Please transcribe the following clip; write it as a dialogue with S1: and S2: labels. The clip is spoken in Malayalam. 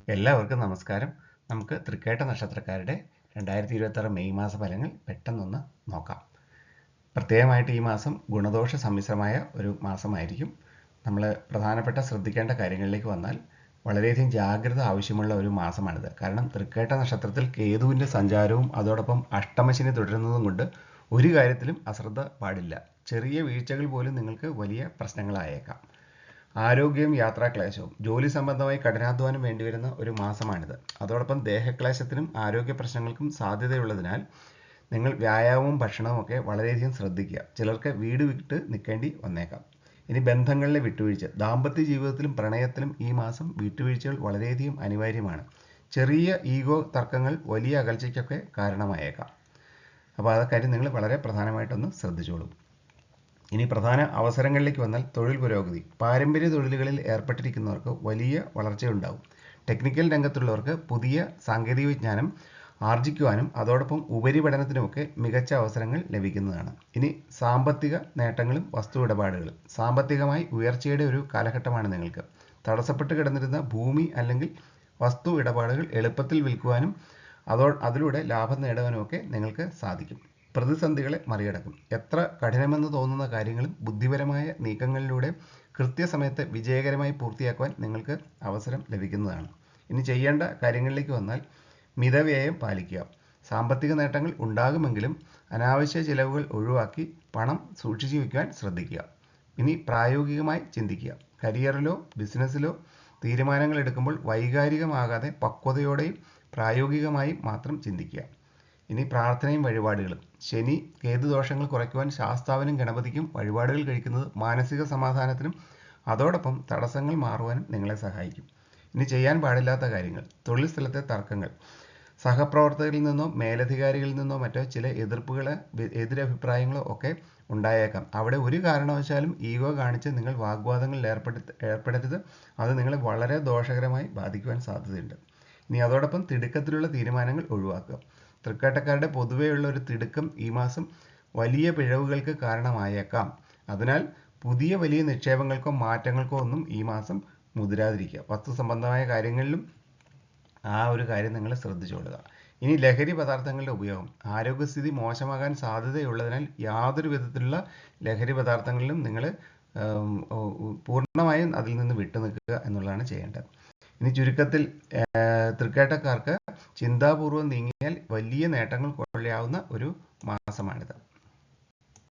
S1: എല്ലാവർക്കും നമസ്കാരം. നമുക്ക് തൃക്കേട്ട നക്ഷത്രക്കാരുടെ 2026 മെയ് മാസ ഫലങ്ങൾ പെട്ടെന്നൊന്ന് നോക്കാം. പ്രത്യേകമായിട്ട് ഈ മാസം ഗുണദോഷ സമ്മിശ്രമായ ഒരു മാസമായിരിക്കും. നമ്മൾ പ്രധാനപ്പെട്ട ശ്രദ്ധിക്കേണ്ട കാര്യങ്ങളിലേക്ക് വന്നാൽ വളരെയധികം ജാഗ്രത ആവശ്യമുള്ള ഒരു മാസമാണിത്. കാരണം തൃക്കേട്ട നക്ഷത്രത്തിൽ കേതുവിൻ്റെ സഞ്ചാരവും അതോടൊപ്പം അഷ്ടമശനി തുടരുന്നതും കൊണ്ട് ഒരു കാര്യത്തിലും അശ്രദ്ധ പാടില്ല. ചെറിയ വീഴ്ചകൾ പോലും നിങ്ങൾക്ക് വലിയ പ്രശ്നങ്ങളായേക്കാം. ആരോഗ്യവും യാത്രാക്ലേശവും ജോലി സംബന്ധമായി കഠിനാധ്വാനം വേണ്ടിവരുന്ന ഒരു മാസമാണിത്. അതോടൊപ്പം ദേഹക്ലേശത്തിനും ആരോഗ്യ പ്രശ്നങ്ങൾക്കും സാധ്യതയുള്ളതിനാൽ നിങ്ങൾ വ്യായാമവും ഭക്ഷണവും ഒക്കെ വളരെയധികം ശ്രദ്ധിക്കുക. ചിലർക്ക് വീട് വിട്ട് നിൽക്കേണ്ടി വന്നേക്കാം. ഇനി ബന്ധങ്ങളിലെ വിട്ടുവീഴ്ച. ദാമ്പത്യ ജീവിതത്തിലും പ്രണയത്തിലും ഈ മാസം വിട്ടുവീഴ്ചകൾ വളരെയധികം അനിവാര്യമാണ്. ചെറിയ ഈഗോ തർക്കങ്ങൾ വലിയ അകൽച്ചയ്ക്കൊക്കെ കാരണമായേക്കാം. അപ്പോൾ ആ കാര്യം നിങ്ങൾ വളരെ പ്രധാനമായിട്ടൊന്ന് ശ്രദ്ധിച്ചോളൂ. ഇനി പ്രധാന അവസരങ്ങളിലേക്ക് വന്നാൽ തൊഴിൽ പുരോഗതി. പാരമ്പര്യ തൊഴിലുകളിൽ ഏർപ്പെട്ടിരിക്കുന്നവർക്ക് വലിയ വളർച്ചയുണ്ടാവും. ടെക്നിക്കൽ രംഗത്തുള്ളവർക്ക് പുതിയ സാങ്കേതിക വിജ്ഞാനം ആർജിക്കുവാനും അതോടൊപ്പം ഉപരിപഠനത്തിനുമൊക്കെ മികച്ച അവസരങ്ങൾ ലഭിക്കുന്നതാണ്. ഇനി സാമ്പത്തിക നേട്ടങ്ങളും വസ്തു ഇടപാടുകളും. സാമ്പത്തികമായി ഉയർച്ചയുടെ ഒരു കാലഘട്ടമാണ് നിങ്ങൾക്ക്. തടസ്സപ്പെട്ട് കിടന്നിരുന്ന ഭൂമി അല്ലെങ്കിൽ വസ്തു ഇടപാടുകൾ എളുപ്പത്തിൽ വിൽക്കുവാനും അതിലൂടെ ലാഭം നേടുവാനുമൊക്കെ നിങ്ങൾക്ക് സാധിക്കും. പ്രതിസന്ധികളെ മറികടക്കും. എത്ര കഠിനമെന്ന് തോന്നുന്ന കാര്യങ്ങളും ബുദ്ധിപരമായ നീക്കങ്ങളിലൂടെ കൃത്യസമയത്ത് വിജയകരമായി പൂർത്തിയാക്കുവാൻ നിങ്ങൾക്ക് അവസരം ലഭിക്കുന്നതാണ്. ഇനി ചെയ്യേണ്ട കാര്യങ്ങളിലേക്ക് വന്നാൽ മിതവ്യയം പാലിക്കുക. സാമ്പത്തിക നേട്ടങ്ങൾ ഉണ്ടാകുമെങ്കിലും അനാവശ്യ ചിലവുകൾ ഒഴിവാക്കി പണം സൂക്ഷിച്ചു വയ്ക്കുവാൻ ശ്രദ്ധിക്കുക. ഇനി പ്രായോഗികമായി ചിന്തിക്കുക. കരിയറിലോ ബിസിനസ്സിലോ തീരുമാനങ്ങൾ എടുക്കുമ്പോൾ വൈകാരികമാകാതെ പക്വതയോടെയും പ്രായോഗികമായും മാത്രം ചിന്തിക്കുക. ഇനി പ്രാർത്ഥനയും വഴിപാടുകളും. ശനി കേതു ദോഷങ്ങൾ കുറയ്ക്കുവാൻ ശാസ്താവിനും ഗണപതിക്കും വഴിപാടുകൾ കഴിക്കുന്നത് മാനസിക സമാധാനത്തിനും അതോടൊപ്പം തടസ്സങ്ങൾ മാറുവാനും നിങ്ങളെ സഹായിക്കും. ഇനി ചെയ്യാൻ പാടില്ലാത്ത കാര്യങ്ങൾ. തൊഴിൽ സ്ഥലത്തെ തർക്കങ്ങൾ. സഹപ്രവർത്തകരിൽ നിന്നോ മേലധികാരികളിൽ നിന്നോ മറ്റോ ചില എതിരഭിപ്രായങ്ങളോ ഒക്കെ ഉണ്ടായേക്കാം. അവിടെ ഒരു കാരണവശാലും ഈഗോ കാണിച്ച് നിങ്ങൾ വാഗ്വാദങ്ങളിൽ ഏർപ്പെടരുത്. അത് നിങ്ങളെ വളരെ ദോഷകരമായി ബാധിക്കുവാൻ സാധ്യതയുണ്ട്. ഇനി അതോടൊപ്പം തിടുക്കത്തിലുള്ള തീരുമാനങ്ങൾ ഒഴിവാക്കുക. തൃക്കേട്ടക്കാരുടെ പൊതുവെയുള്ള ഒരു തിടുക്കം ഈ മാസം വലിയ പിഴവുകൾക്ക് കാരണമായേക്കാം. അതിനാൽ പുതിയ വലിയ നിക്ഷേപങ്ങൾക്കോ മാറ്റങ്ങൾക്കോ ഒന്നും ഈ മാസം മുതിരാതിരിക്കുക. വസ്തു സംബന്ധമായ കാര്യങ്ങളിലും ആ ഒരു കാര്യം നിങ്ങൾ ശ്രദ്ധിച്ചുകൊള്ളുക. ഇനി ലഹരി പദാർത്ഥങ്ങളുടെ ഉപയോഗം. ആരോഗ്യസ്ഥിതി മോശമാകാൻ സാധ്യതയുള്ളതിനാൽ യാതൊരു വിധത്തിലുള്ള ലഹരി പദാർത്ഥങ്ങളിലും നിങ്ങൾ പൂർണ്ണമായും അതിൽ നിന്ന് വിട്ടുനിൽക്കുക എന്നുള്ളതാണ് ചെയ്യേണ്ടത്. ഇനി ചുരുക്കത്തിൽ തൃക്കേട്ടക്കാർക്ക് ചിന്താപൂർവ്വം നീങ്ങിയാൽ വലിയ നേട്ടങ്ങൾ കൊള്ളാവുന്ന ഒരു മാസമാണിത്.